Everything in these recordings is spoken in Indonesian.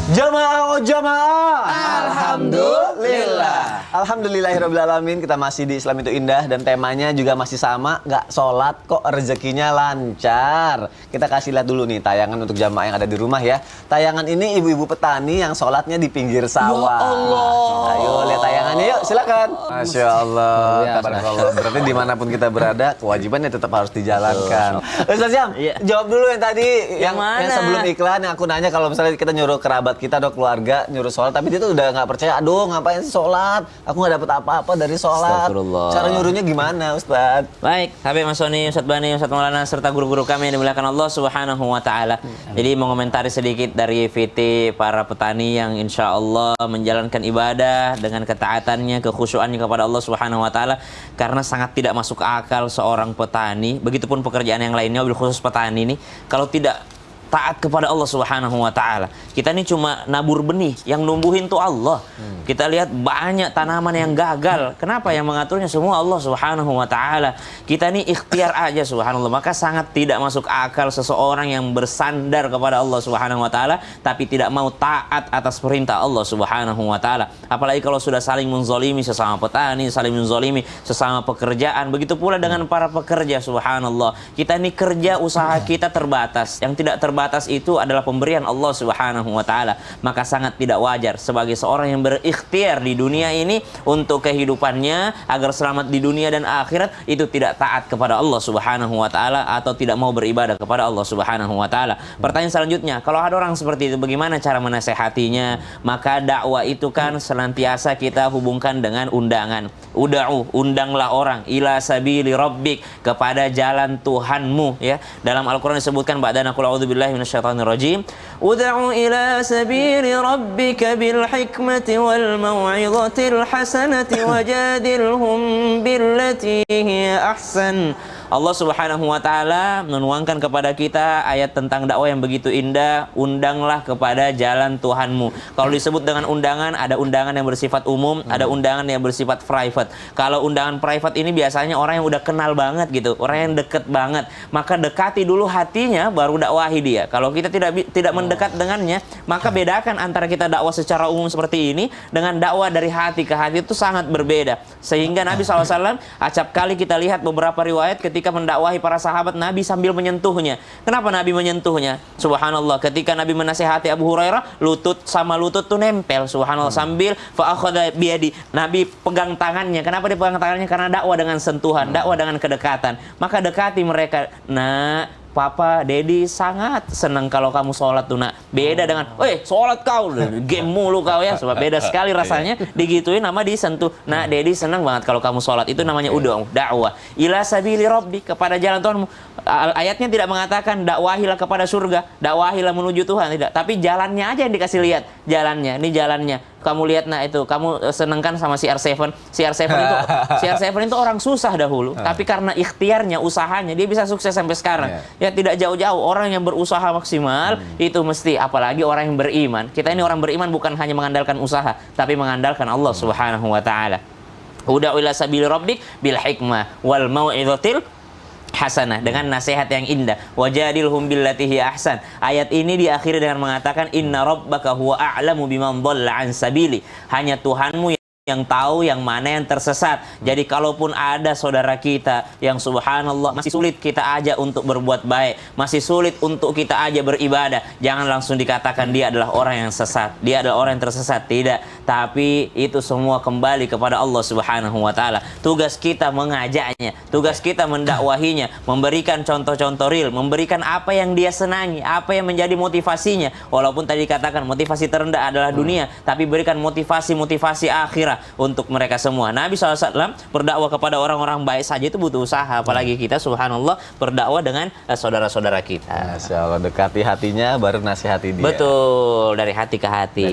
Jamaah oh jamaah. Alhamdulillah. Alhamdulillahirrabbilalamin. Kita masih di Islam itu Indah dan temanya juga masih sama. Nggak sholat kok rezekinya lancar. Kita kasih lihat dulu nih tayangan untuk jamaah yang ada di rumah ya. Tayangan ini ibu-ibu petani yang sholatnya di pinggir sawah. Ya Allah. Ayo lihat tayangannya yuk, silakan. Masya Allah. Tabarakallah. Berarti dimanapun kita berada, kewajibannya tetap harus dijalankan. Ustaz Syam, jawab dulu yang tadi yang sebelum iklan yang aku nanya kalau misalnya kita nyuruh kerabat kita atau keluarga nyuruh sholat, tapi dia tuh udah nggak percaya. Aduh, ngapain sih sholat? Aku nggak dapet apa-apa dari sholat. Cara nyuruhnya gimana, Ustadz? Baik, Habib Mas Soni, Ustadz Bani, Ustadz Maulana, serta guru-guru kami yang dimuliakan Allah Subhanahu wa Ta'ala. Jadi mengomentari sedikit dari VT para petani yang insya Allah menjalankan ibadah dengan ketaatannya, kekhusyuannya kepada Allah Subhanahu wa Ta'ala, karena sangat tidak masuk akal seorang petani, begitupun pekerjaan yang lainnya, wabil khusus petani ini, kalau tidak taat kepada Allah Subhanahu wa Ta'ala. Kita ini cuma nabur benih, yang numbuhin tuh Allah. Kita lihat banyak tanaman yang gagal. Kenapa? Yang mengaturnya semua Allah Subhanahu wa Ta'ala. Kita ini ikhtiar aja, subhanallah. Maka sangat tidak masuk akal seseorang yang bersandar kepada Allah Subhanahu wa Ta'ala tapi tidak mau taat atas perintah Allah Subhanahu wa Ta'ala. Apalagi kalau sudah saling menzolimi sesama petani, saling menzolimi sesama pekerjaan. Begitu pula dengan para pekerja, subhanallah. Kita ini kerja, usaha kita terbatas. Yang tidak terbatas itu adalah pemberian Allah Subhanahu wa Ta'ala. Maka sangat tidak wajar sebagai seorang yang berikhtiar di dunia ini untuk kehidupannya agar selamat di dunia dan akhirat, itu tidak taat kepada Allah Subhanahu wa Ta'ala atau tidak mau beribadah kepada Allah Subhanahu wa Ta'ala. Pertanyaan selanjutnya, kalau ada orang seperti itu bagaimana cara menasehatinya? Maka dakwah itu kan senantiasa kita hubungkan dengan undangan. Undanglah orang ila sabili rabbik, kepada jalan Tuhanmu, ya. Dalam Al-Qur'an disebutkan ba'dana qul a'udzubillahi minasyaitonirrajim, ud'u ila sabili rabbika bil hikmati wal mau'izatil hasanati wajadilhum billati hiya ahsan. Allah Subhanahu wa Ta'ala menuangkan kepada kita ayat tentang dakwah yang begitu indah. Undanglah kepada jalan Tuhanmu. Kalau disebut dengan undangan, ada undangan yang bersifat umum, ada undangan yang bersifat private. Kalau undangan private ini biasanya orang yang udah kenal banget gitu, orang yang deket banget. Maka dekati dulu hatinya, baru dakwahi dia. Kalau kita tidak mendekat dengannya, maka bedakan antara kita dakwah secara umum seperti ini dengan dakwah dari hati ke hati, itu sangat berbeda. Sehingga Nabi SAW, acap kali kita lihat beberapa riwayat ketika mendakwahi para sahabat, Nabi sambil menyentuhnya. Kenapa Nabi menyentuhnya? Subhanallah, ketika Nabi menasihati Abu Hurairah, lutut sama lutut tuh nempel, subhanallah, sambil fa'akhadha biyadi, Nabi pegang tangannya. Kenapa dia pegang tangannya? Karena dakwah dengan sentuhan, dakwah dengan kedekatan. Maka dekati mereka. Nah, Papa, Dedi sangat senang kalau kamu sholat tuh, nak. Beda dengan, sholat kau, game mulu kau ya. Sebab beda sekali rasanya digituin nama disentuh. Nah, Dedi senang banget kalau kamu sholat. Itu namanya dakwah. Ila sabili rabbi, kepada jalan Tuhanmu. Ayatnya tidak mengatakan dakwahilah kepada surga, dakwahilah menuju Tuhan, tidak. Tapi jalannya aja yang dikasih lihat. Jalannya, ini jalannya. Kamu lihat, nah itu, kamu senengkan sama CR7. CR7 itu orang susah dahulu, tapi karena ikhtiarnya, usahanya, dia bisa sukses sampai sekarang. Ya, tidak jauh-jauh orang yang berusaha maksimal itu mesti, apalagi orang yang beriman. Kita ini orang beriman bukan hanya mengandalkan usaha, tapi mengandalkan Allah Subhanahu wa Ta'ala. Ud'u ila sabili rabbik bil hikmah wal mau'izatil hasanah, dengan nasihat yang indah. Wajadilhum billati hiya ahsan. Ayat ini diakhiri dengan mengatakan inna rabbaka huwa a'lamu biman dhalla an sabili. Hanya Tuhanmu yang tahu yang mana yang tersesat. Jadi kalaupun ada saudara kita yang subhanallah masih sulit kita ajak untuk berbuat baik, masih sulit untuk kita ajak beribadah, jangan langsung dikatakan dia adalah orang yang sesat, dia adalah orang yang tersesat. Tidak, tapi itu semua kembali kepada Allah Subhanahu wa Ta'ala. Tugas kita mengajaknya, tugas kita mendakwahinya, memberikan contoh-contoh real, memberikan apa yang dia senangi, apa yang menjadi motivasinya. Walaupun tadi dikatakan motivasi terendah adalah dunia, tapi berikan motivasi akhirat untuk mereka semua. Nabi SAW berdakwah kepada orang-orang baik saja itu butuh usaha, apalagi kita subhanallah berdakwah dengan saudara-saudara kita. Masya Allah, dekati hatinya baru nasihati dia. Betul, dari hati ke hati.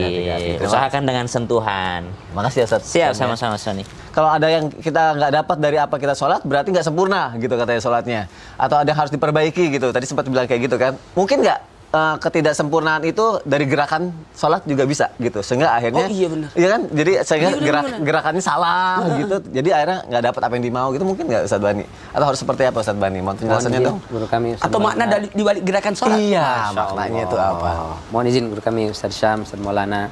Usahakan dengan sentuhan. Makasih ya, Ustaz. Siap, sama-sama Sony. Kalau ada yang kita nggak dapat dari apa kita sholat, berarti nggak sempurna gitu katanya sholatnya. Atau ada yang harus diperbaiki gitu. Tadi sempat bilang kayak gitu kan. Mungkin nggak ketidaksempurnaan itu dari gerakan sholat juga bisa gitu, sehingga akhirnya iya benar. Iya kan, jadi sehingga Iya, benar. gerakannya salah gitu, jadi akhirnya nggak dapat apa yang dimau gitu, mungkin nggak Ustadz Bani? Atau harus seperti apa Ustadz Bani? Mau penjelasannya dong? Guru kami Ustaz Atau makna Maulana. di balik gerakan sholat? Iya, Masya maknanya Allah. itu apa? Mohon izin guru kami Ustaz Syam, Ustaz Maulana,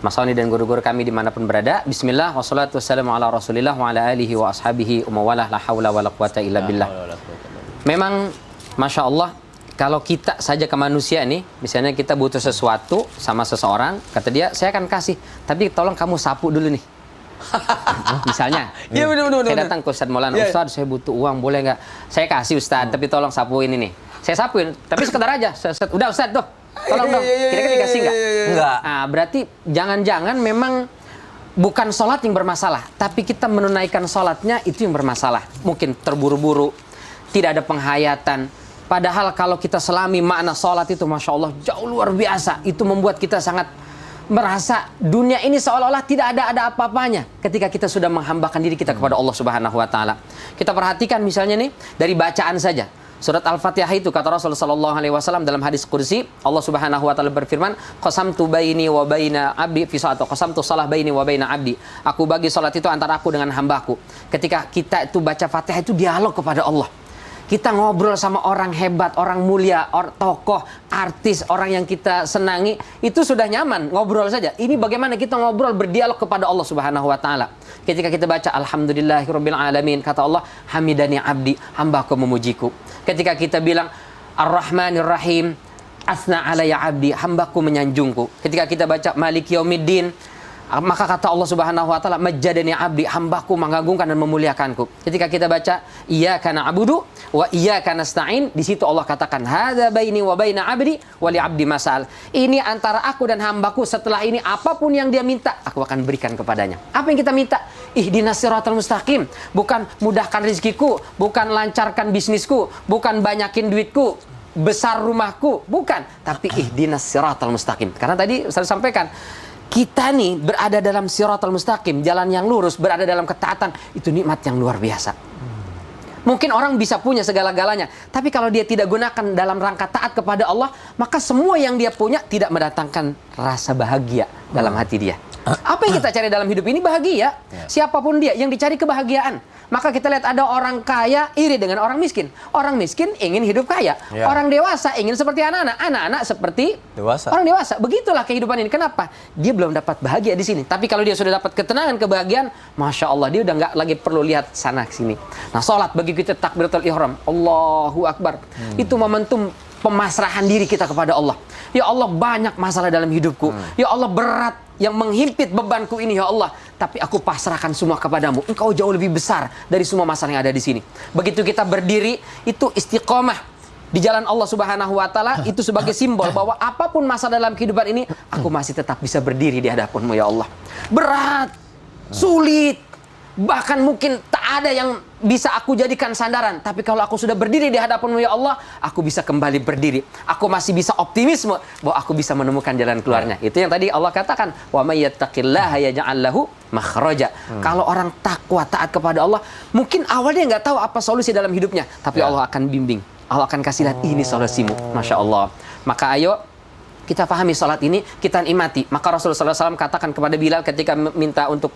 Mas Soni dan guru-guru kami dimanapun berada. Bismillah, wassalatu wassalamu ala rasulillah wa ala alihi wa ashabihi umawalah la hawla wa la quwata illa billah. Memang, Masya Allah, kalau kita saja ke manusia nih, misalnya kita butuh sesuatu sama seseorang, kata dia, saya akan kasih, tapi tolong kamu sapu dulu nih. Misalnya, Iya, benar. saya datang ke Ustaz Maulana, Iya. Ustaz saya butuh uang, boleh nggak? Saya kasih Ustaz, tapi tolong sapuin ini. Saya sapuin, tapi sekedar aja. Udah Ustaz tuh, tolong dong. Kira-kira dikasih nggak? Enggak. Nah, berarti jangan-jangan memang bukan sholat yang bermasalah, tapi kita menunaikan sholatnya itu yang bermasalah. Mungkin terburu-buru, tidak ada penghayatan. Padahal kalau kita selami makna sholat itu, Masya Allah, jauh luar biasa. Itu membuat kita sangat merasa dunia ini seolah-olah tidak ada apa-apanya ketika kita sudah menghambakan diri kita kepada Allah Subhanahu wa Ta'ala. Kita perhatikan misalnya nih dari bacaan saja. Surat Al-Fatihah itu kata Rasulullah sallallahu alaihi wasallam dalam hadis kursi, Allah Subhanahu wa taala berfirman, qasamtu baini wa baina abdi fi salat, qasamtu shalah baini wa baina abdi. Aku bagi salat itu antara aku dengan hambaku. Ketika kita itu baca Fatihah itu dialog kepada Allah. Kita ngobrol sama orang hebat, orang mulia, tokoh, artis, orang yang kita senangi, itu sudah nyaman, ngobrol saja. Ini bagaimana kita ngobrol, berdialog kepada Allah Subhanahu wa Ta'ala. Ketika kita baca Alhamdulillahirabbil alamin, kata Allah, hamidani abdi, hambaku memujiku. Ketika kita bilang Ar-Rahmanir Rahim, asna alayya abdi, hambaku menyanjungku. Ketika kita baca Maliki Yaumiddin, maka kata Allah Subhanahu wa Ta'ala, majjadani abdi, hambaku mengagungkan dan memuliakanku. Ketika kita baca iyyaka na'budu wa iyyaka nasta'in, di situ Allah katakan hadza baini wa baina abdi wa li abdi masal. Ini antara aku dan hambaku, setelah ini apapun yang dia minta aku akan berikan kepadanya. Apa yang kita minta? Ihdinas siratal mustaqim, bukan mudahkan rezekiku, bukan lancarkan bisnisku, bukan banyakin duitku, besar rumahku, bukan, tapi ihdinas siratal mustaqim. Karena tadi saya sampaikan, kita nih berada dalam siratal mustaqim, jalan yang lurus, berada dalam ketaatan, itu nikmat yang luar biasa. Mungkin orang bisa punya segala-galanya, tapi kalau dia tidak gunakan dalam rangka taat kepada Allah, maka semua yang dia punya tidak mendatangkan rasa bahagia dalam hati dia. Apa yang kita cari dalam hidup ini? Bahagia. Siapapun dia, yang dicari kebahagiaan. Maka kita lihat ada orang kaya iri dengan orang miskin. Orang miskin ingin hidup kaya. Ya. Orang dewasa ingin seperti anak-anak. Anak-anak seperti Dewasa. orang dewasa. Begitulah kehidupan ini. Kenapa? Dia belum dapat bahagia di sini. Tapi kalau dia sudah dapat ketenangan, kebahagiaan, Masya Allah, dia udah nggak lagi perlu lihat sana sini. Nah, sholat bagi kita takbiratul ihram, Allahu Akbar. Itu momentum pemasrahan diri kita kepada Allah. Ya Allah, banyak masalah dalam hidupku. Ya Allah, berat yang menghimpit bebanku ini, ya Allah. Tapi aku pasrahkan semua kepadamu. Engkau jauh lebih besar dari semua masalah yang ada di sini. Begitu kita berdiri, itu istiqomah di jalan Allah Subhanahu wa Ta'ala, itu sebagai simbol bahwa apapun masalah dalam kehidupan ini, aku masih tetap bisa berdiri di hadapanmu, ya Allah. Berat, sulit, bahkan mungkin tak ada yang bisa aku jadikan sandaran. Tapi kalau aku sudah berdiri di hadapanmu, ya Allah, aku bisa kembali berdiri. Aku masih bisa optimisme bahwa aku bisa menemukan jalan keluarnya. Itu yang tadi Allah katakan, wa may yattaqillaha yaj'al lahu makhraja. Kalau orang takwa taat kepada Allah, mungkin awalnya nggak tahu apa solusi dalam hidupnya, tapi Allah akan bimbing. Allah akan kasih lihat, ini solusimu. Masya Allah. Maka ayo kita pahami salat ini, kita nikmati. Maka Rasulullah SAW katakan kepada Bilal ketika minta untuk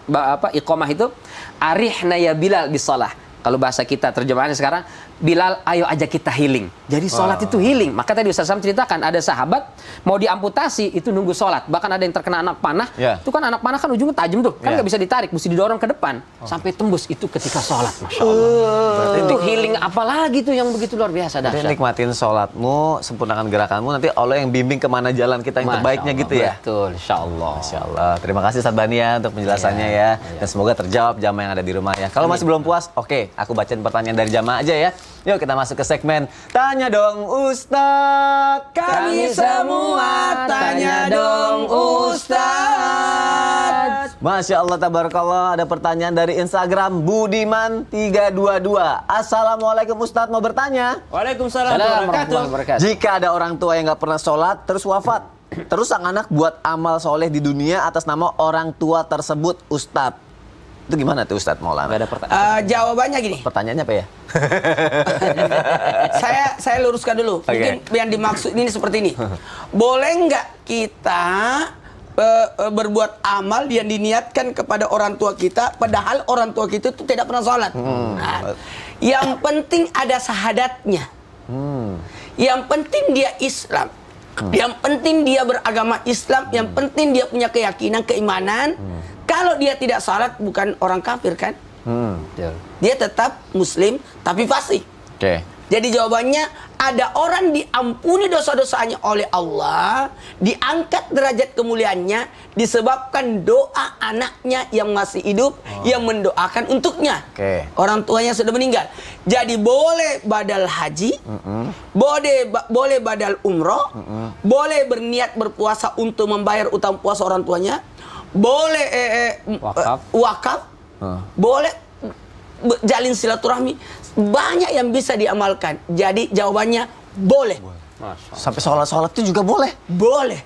iqamah itu, arihna ya Bilal bisalah. Kalau bahasa kita terjemahannya sekarang, Bilal, ayo ajak kita healing. Jadi sholat itu healing. Maka tadi Ustaz Sam ceritakan, ada sahabat mau diamputasi, itu nunggu sholat. Bahkan ada yang terkena anak panah. Itu kan anak panah kan ujungnya tajam tuh. Kan nggak bisa ditarik, mesti didorong ke depan. Sampai tembus, itu ketika sholat. Masya Allah. Itu healing apalagi tuh yang begitu luar biasa. Jadi nikmatin sholatmu, sempurnakan gerakanmu, nanti Allah yang bimbing kemana jalan kita yang terbaiknya gitu ya. Betul, Insya Allah. Masya Allah. Terima kasih Ustaz Bani ya untuk penjelasannya ya. Dan semoga terjawab jamaah yang ada di rumah ya. Kalau masih belum puas, oke, aku bacain pertanyaan dari jamaah aja ya. Yuk kita masuk ke segmen Tanya Dong Ustadz. Kami semua tanya dong Ustadz. Masya Allah, tabarakallah. Ada pertanyaan dari Instagram Budiman322. Assalamualaikum Ustadz, mau bertanya. Waalaikumsalam warahmatullahi wabarakatuh. Jika ada orang tua yang nggak pernah sholat terus wafat, terus sang anak buat amal soleh di dunia atas nama orang tua tersebut, Ustadz, Itu gimana tuh Ustadz Maulana? Nggak ada pertanyaan. Jawabannya gini. Pertanyaannya apa ya? saya luruskan dulu. Oke. Mungkin yang dimaksud ini seperti ini. Boleh nggak kita berbuat amal yang diniatkan kepada orang tua kita, padahal orang tua kita itu tidak pernah sholat? Nah, yang penting ada syahadatnya. Yang penting dia Islam. Yang penting dia beragama Islam. Yang penting dia punya keyakinan, keimanan. Kalau dia tidak sholat, bukan orang kafir kan? Dia tetap Muslim, tapi fasik. Oke. Jadi jawabannya, ada orang diampuni dosa-dosanya oleh Allah, diangkat derajat kemuliaannya disebabkan doa anaknya yang masih hidup, yang mendoakan untuknya. Oke. Orang tuanya sudah meninggal. Jadi boleh badal haji, boleh badal umroh, boleh berniat berpuasa untuk membayar utang puasa orang tuanya, boleh wakaf, boleh jalin silaturahmi. Banyak yang bisa diamalkan. Jadi jawabannya boleh. Sampai sholat itu juga boleh? Boleh.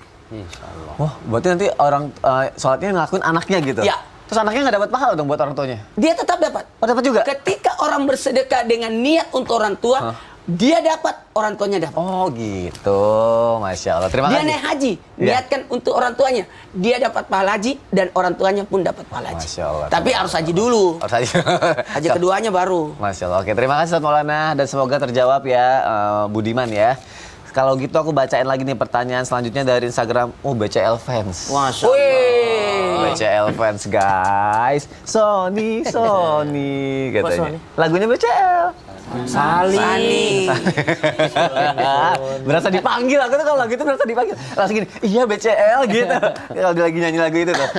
Wah, berarti nanti orang sholatnya ngelakuin anaknya gitu? Ya. Terus anaknya nggak dapat pahala dong buat orang tuanya? Dia tetap dapat. Oh, dapat juga? Ketika orang bersedekah dengan niat untuk orang tua, dia dapat, orang tuanya dapat. Oh gitu, Masya Allah. Terima Dia kasih. naik haji, niatkan untuk orang tuanya, dia dapat pahala haji dan orang tuanya pun dapat pahala haji. Masya Allah. Tapi harus haji dulu. Harus haji. Haji keduanya baru. Masya Allah. Oke, terima kasih Ustadz Maulana dan semoga terjawab ya Budiman ya. Kalau gitu aku bacain lagi nih pertanyaan selanjutnya dari Instagram. Oh, BCL fans. Masya Allah. BCL fans guys. Sony katanya. Sony? Lagunya BCL. Sali. Berasa dipanggil, aku tuh kalau lagu itu berasa dipanggil. Langsung gini, iya BCL gitu. Kalau dia lagi nyanyi lagu itu tuh.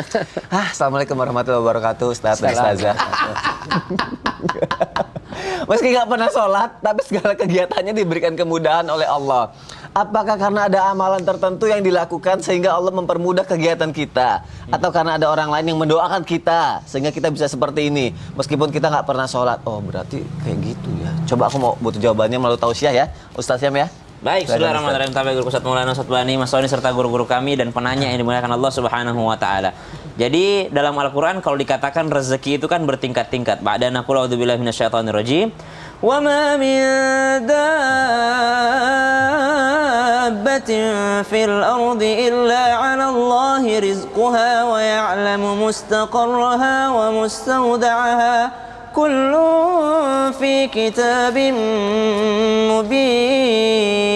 Assalamualaikum warahmatullahi wabarakatuh, Ustaz dan Ustazah. Meski nggak pernah sholat, tapi segala kegiatannya diberikan kemudahan oleh Allah. Apakah karena ada amalan tertentu yang dilakukan sehingga Allah mempermudah kegiatan kita? Atau karena ada orang lain yang mendoakan kita sehingga kita bisa seperti ini? Meskipun kita nggak pernah sholat. Oh, berarti kayak gitu ya. Coba aku mau butuh jawabannya melalui tausiah ya, Ustaz Syam ya. Baik, Bismillahirrahmanirrahim. Tabi Guru Ustadz Maulana Ustadz Bani, Mas Soni serta guru-guru kami dan penanya yang dimuliakan Allah Subhanahu wa taala. Jadi dalam Al-Qur'an kalau dikatakan rezeki itu kan bertingkat-tingkat. Ba'da naqulu a'udzubillahi minasyaitonir rajim. Wa ma min dabbatin fil ardi illa 'ala Allahi rizquha wa ya'lamu mustaqarraha wa mustawda'aha. Kullu fi kitabim mubin.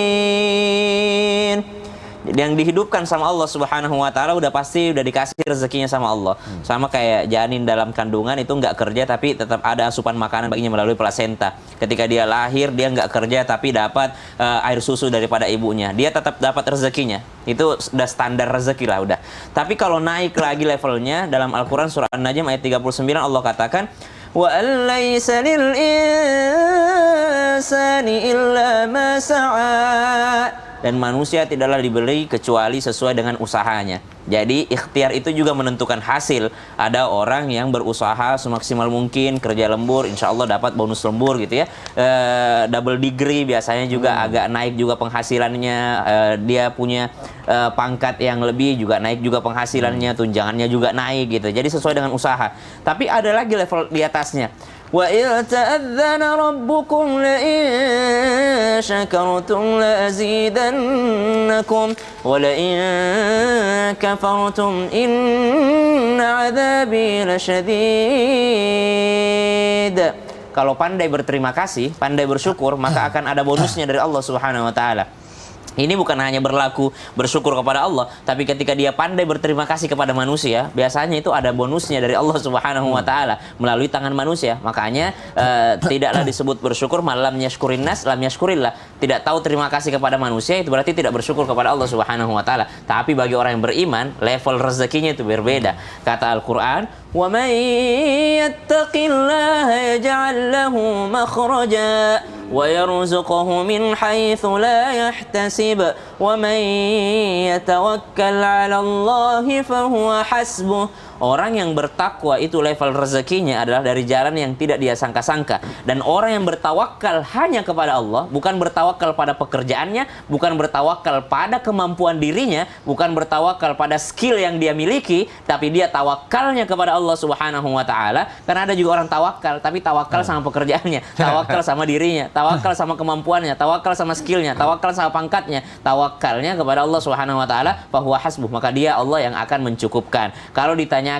Yang dihidupkan sama Allah Subhanahu wa taala udah pasti udah dikasih rezekinya sama Allah. Sama kayak janin dalam kandungan itu nggak kerja tapi tetap ada asupan makanan baginya melalui plasenta. Ketika dia lahir dia nggak kerja tapi dapat air susu daripada ibunya. Dia tetap dapat rezekinya. Itu udah standar rezeki lah udah. Tapi kalau naik lagi levelnya dalam Al-Qur'an surah An-Najm ayat 39 Allah katakan wa allaysa lil insani illa ma sa'a. Dan manusia tidaklah diberi kecuali sesuai dengan usahanya. Jadi ikhtiar itu juga menentukan hasil. Ada orang yang berusaha semaksimal mungkin, kerja lembur, insya Allah dapat bonus lembur gitu ya. Double degree biasanya juga agak naik juga penghasilannya. Dia punya pangkat yang lebih juga naik juga penghasilannya, tunjangannya juga naik gitu. Jadi sesuai dengan usaha. Tapi ada lagi level di atasnya. Wa il ta'adzana rabbukum la in syakartum la azidannakum wa la in kafartum inna 'adzabi lasyadid. Kalau pandai berterima kasih, pandai bersyukur, maka akan ada bonusnya dari Allah Subhanahu wa taala. Ini bukan hanya berlaku bersyukur kepada Allah, tapi ketika dia pandai berterima kasih kepada manusia, biasanya itu ada bonusnya dari Allah Subhanahu wa taala melalui tangan manusia. Makanya tidaklah disebut bersyukur malam yashkurin nas lam yashkurillah. Tidak tahu terima kasih kepada manusia itu berarti tidak bersyukur kepada Allah Subhanahu wa taala. Tapi bagi orang yang beriman, level rezekinya itu berbeda. Kata Al-Qur'an, "Wa may yattaqillaha yaj'al lahu makhraja wa yarzuqhu min haitsu la yahtasib." يكذب ومن يتوكل على الله فهو حسبه. Orang yang bertakwa itu level rezekinya adalah dari jalan yang tidak dia sangka-sangka. Dan orang yang bertawakal hanya kepada Allah, bukan bertawakal pada pekerjaannya, bukan bertawakal pada kemampuan dirinya, bukan bertawakal pada skill yang dia miliki, tapi dia tawakalnya kepada Allah Subhanahu wa taala. Karena ada juga orang tawakal, tapi tawakal sama pekerjaannya, tawakal sama dirinya, tawakal sama kemampuannya, tawakal sama skillnya, tawakal sama pangkatnya, tawakalnya kepada Allah Subhanahu wa taala, fahuwa hasbuh, maka dia Allah yang akan mencukupkan. Kalau ditanya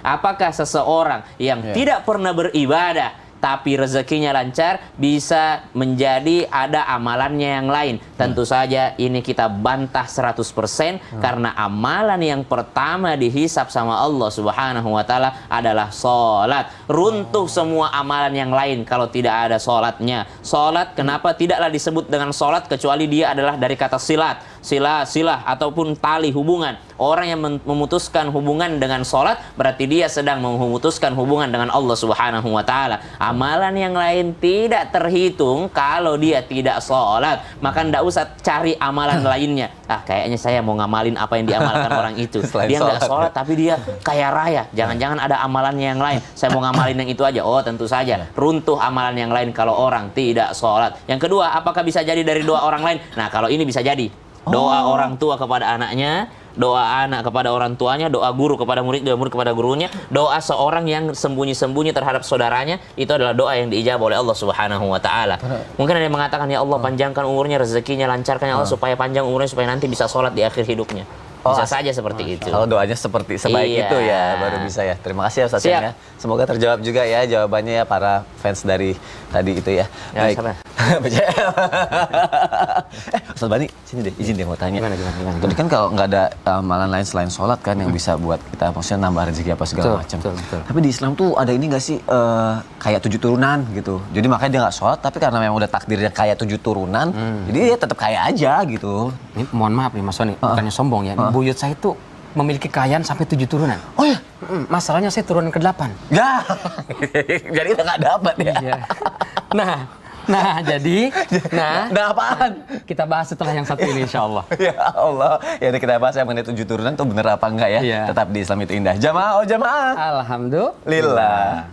apakah seseorang yang tidak pernah beribadah tapi rezekinya lancar bisa menjadi ada amalannya yang lain? Tentu saja ini kita bantah 100% karena amalan yang pertama dihisap sama Allah Subhanahu wa taala adalah salat. Runtuh semua amalan yang lain kalau tidak ada salatnya. Salat kenapa tidaklah disebut dengan salat kecuali dia adalah dari kata silat. Silah ataupun tali hubungan. Orang yang memutuskan hubungan dengan salat berarti dia sedang memutuskan hubungan dengan Allah Subhanahu wa taala. Amalan yang lain tidak terhitung kalau dia tidak salat. Maka tidak usah cari amalan lainnya. Kayaknya saya mau ngamalin apa yang diamalkan orang itu. Dia nggak salat tapi dia kaya raya. Jangan-jangan ada amalannya yang lain. Saya mau ngamalin yang itu aja. Oh, tentu saja runtuh amalan yang lain kalau orang tidak salat. Yang kedua, apakah bisa jadi dari doa orang lain? Nah, kalau ini bisa jadi. Doa orang tua kepada anaknya, doa anak kepada orang tuanya, doa guru kepada murid, doa murid kepada gurunya, doa seorang yang sembunyi-sembunyi terhadap saudaranya, itu adalah doa yang diijabah oleh Allah Subhanahu wa taala. Mungkin ada yang mengatakan, ya Allah panjangkan umurnya, rezekinya lancarkan ya Allah supaya panjang umurnya supaya nanti bisa sholat di akhir hidupnya. Bisa saja seperti itu. Kalau doanya seperti sebaik itu ya baru bisa ya. Terima kasih ya Ustaz ya. Semoga terjawab juga ya jawabannya ya para fans dari tadi itu ya. Baik. Ustaz Bani, sini deh, izin deh mau tanya. Gimana? Tadi kan kalau nggak ada amalan lain selain sholat kan yang bisa buat kita maksudnya nambah rezeki apa segala macam. Tapi di Islam tuh ada ini nggak sih kayak 7 turunan gitu. Jadi makanya dia nggak sholat tapi karena memang udah takdirnya kayak 7 turunan, jadi dia tetap kaya aja gitu. Ini mohon maaf nih Mas Soni, bukannya sombong ya. Buyut saya itu memiliki kekayaan sampai 7 turunan. Oh ya? Masalahnya saya turunan ke-8. Ya. Jadi udah nggak dapat ya. Iya. Jadi apaan? Kita bahas setelah yang satu ini insya Allah. Ya Allah. Ya kita bahas yang mengenai 7 turunan tuh bener apa enggak ya? Iya. Tetap di Islam itu indah. Jamaah, oh jamaah. Alhamdulillah. Lillah.